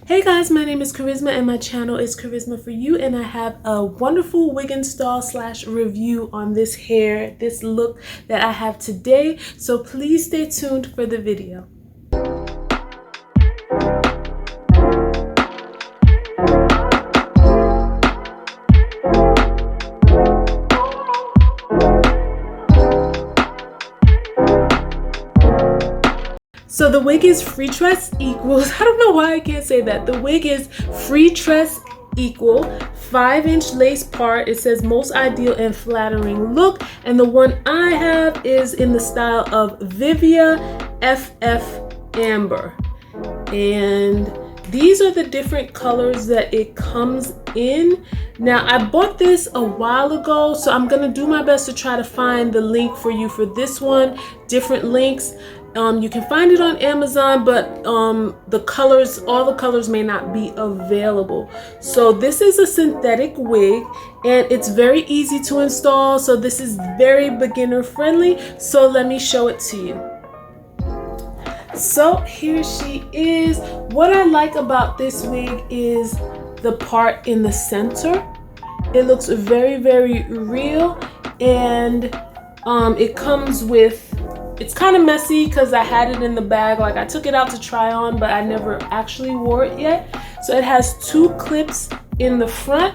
Hey guys, my name is Kharyzma and my channel is Kharyzma for you, and I have a wonderful wig install / review on this hair, this look that I have today. So please stay tuned for the video. So the wig is Freetress Equal. I don't know why I can't say that. The wig is Freetress Equal, 5-inch lace part. It says most ideal and flattering look. And the one I have is in the style of Vivia FF Amber. And these are the different colors that it comes in. Now, I bought this a while ago, so I'm gonna do my best to try to find the link for you for this one, different links. You can find it on Amazon, but all the colors may not be available. So this is a synthetic wig and it's very easy to install. So this is very beginner friendly. So let me show it to you. So here she is. What I like about this wig is the part in the center. It looks very, very real, and it comes with, it's kind of messy because I had it in the bag. Like, I took it out to try on, but I never actually wore it yet. So it has 2 clips in the front,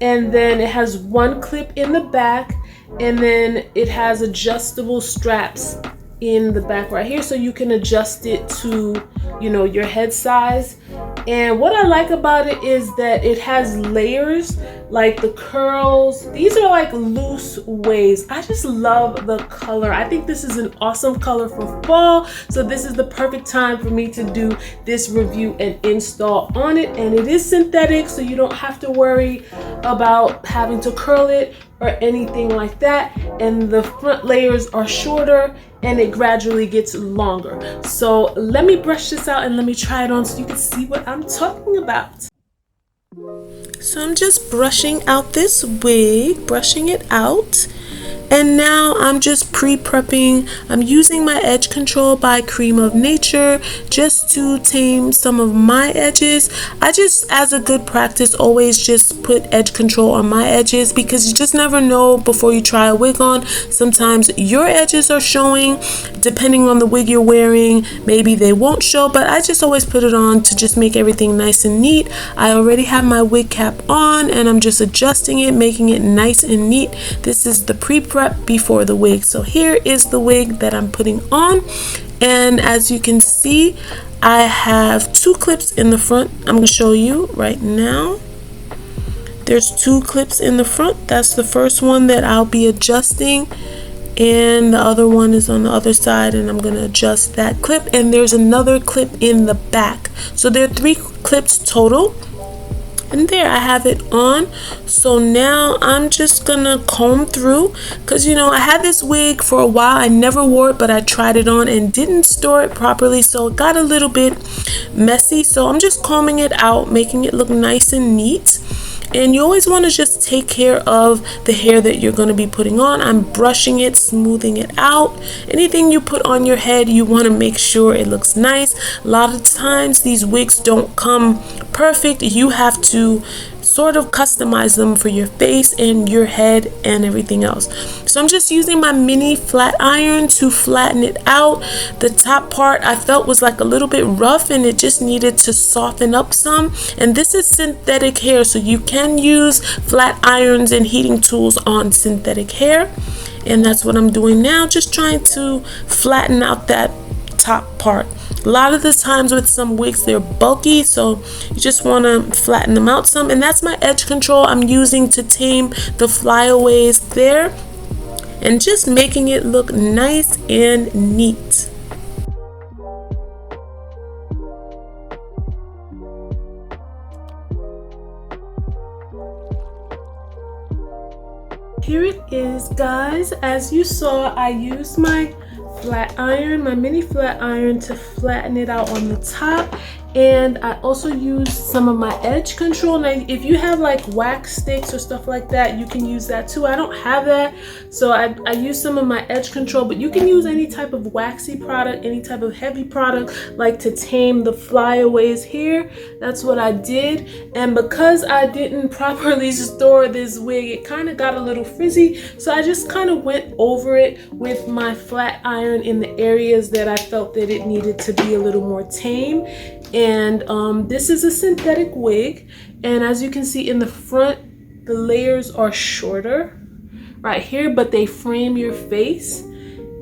and then it has 1 clip in the back, and then it has adjustable straps in the back right here, so you can adjust it to, you know, your head size. And what I like about it is that it has layers, like the curls. These are like loose waves. I just love the color. I think this is an awesome color for fall. So this is the perfect time for me to do this review and install on it. And it is synthetic, so you don't have to worry about having to curl it or anything like that. And the front layers are shorter and it gradually gets longer. So let me brush this out and let me try it on so you can see what I'm talking about. So I'm just brushing out this wig, brushing it out. And now I'm just pre-prepping. I'm using my edge control by Creme of Nature just to tame some of my edges. I just, as a good practice, always just put edge control on my edges, because you just never know before you try a wig on. Sometimes your edges are showing, depending on the wig you're wearing. Maybe they won't show, but I just always put it on to just make everything nice and neat. I already have my wig cap on and I'm just adjusting it, making it nice and neat. This is the pre-prep before the wig. So here is the wig that I'm putting on, and as you can see, I have 2 clips in the front. I'm gonna show you right now. There's 2 clips in the front. That's the first one that I'll be adjusting, and the other one is on the other side, and I'm gonna adjust that clip. And there's another clip in the back, so there are 3 clips total. And there, I have it on. So now I'm just gonna comb through, because, you know, I had this wig for a while. I never wore it, but I tried it on and didn't store it properly, so it got a little bit messy. So I'm just combing it out, making it look nice and neat. And you always want to just take care of the hair that you're going to be putting on. I'm brushing it, smoothing it out. Anything you put on your head, you want to make sure it looks nice. A lot of times these wigs don't come perfect. You have to sort of customize them for your face and your head and everything else. So I'm just using my mini flat iron to flatten it out. The top part I felt was like a little bit rough and it just needed to soften up some. And this is synthetic hair, so you can use flat irons and heating tools on synthetic hair. And that's what I'm doing now, just trying to flatten out that top part. A lot of the times with some wigs, they're bulky, so you just want to flatten them out some. And that's my edge control I'm using to tame the flyaways there, and just making it look nice and neat. Here it is, guys. As you saw, I used my flat iron, my mini flat iron, to flatten it out on the top. And I also use some of my edge control. Now, if you have like wax sticks or stuff like that, you can use that too. I don't have that, so I use some of my edge control, but you can use any type of waxy product, any type of heavy product, like to tame the flyaways here. That's what I did. And because I didn't properly store this wig, it kind of got a little frizzy, so I just kind of went over it with my flat iron in the areas that I felt that it needed to be a little more tame. And this is a synthetic wig, and as you can see in the front, the layers are shorter right here, but they frame your face,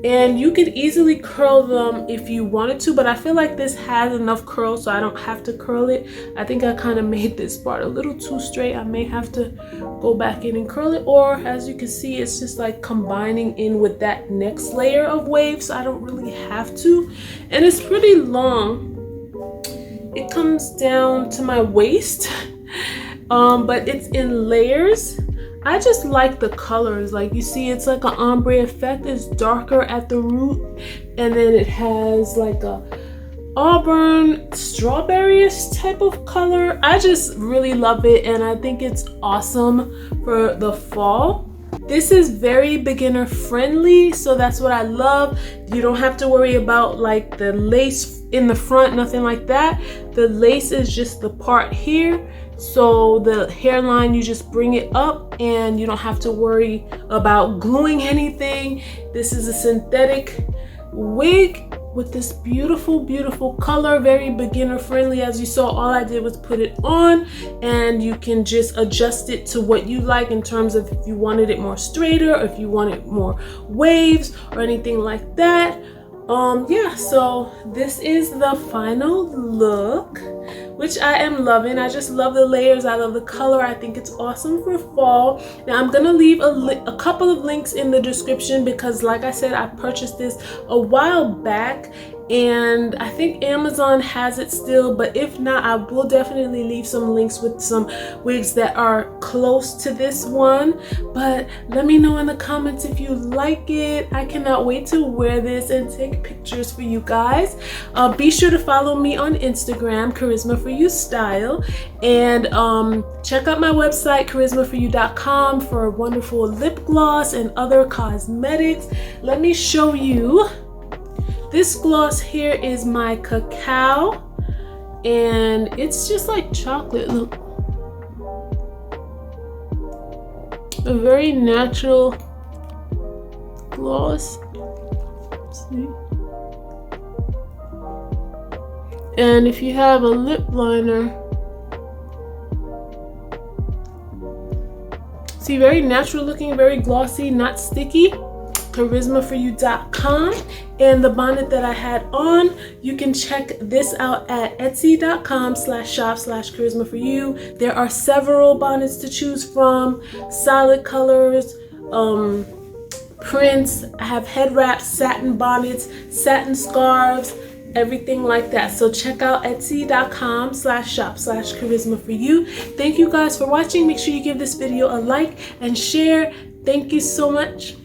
and you could easily curl them if you wanted to, but I feel like this has enough curl, so I don't have to curl it. I think I kind of made this part a little too straight. I may have to go back in and curl it, or as you can see, it's just like combining in with that next layer of waves, so I don't really have to. And it's pretty long. It comes down to my waist, but it's in layers. I just like the colors. Like you see, it's like an ombre effect. It's darker at the root, and then it has like a auburn strawberry-ish type of color. I just really love it, and I think it's awesome for the fall. This is very beginner friendly, so that's what I love. You don't have to worry about like the lace in the front, nothing like that. The lace is just the part here, so the hairline, you just bring it up and you don't have to worry about gluing anything. This is a synthetic wig with this beautiful color, very beginner friendly. As you saw, all I did was put it on, and you can just adjust it to what you like in terms of if you wanted it more straighter, or if you wanted more waves or anything like that. Yeah, so this is the final look, which I am loving. I just love the layers. I love the color. I think it's awesome for fall. Now I'm gonna leave a couple of links in the description, because like I said, I purchased this a while back, and I think Amazon has it still, but if not, I will definitely leave some links with some wigs that are close to this one. But let me know in the comments if you like it. I cannot wait to wear this and take pictures for you guys. Be sure to follow me on Instagram, Kharyzma for You Style, and check out my website, kharyzmaforyou.com, for wonderful lip gloss and other cosmetics. Let me show you. This gloss here is my cacao, and it's just like chocolate. Look, a very natural gloss. See? And if you have a lip liner, see, very natural looking, very glossy, not sticky. Kharyzmaforyou.com. And the bonnet that I had on, you can check this out at etsy.com/shop/kharyzmaforyou. There are several bonnets to choose from, solid colors, prints. I have head wraps, satin bonnets, satin scarves, everything like that. So check out etsy.com/shop/kharyzmaforyou. Thank you guys for watching. Make sure you give this video a like and share. Thank you so much.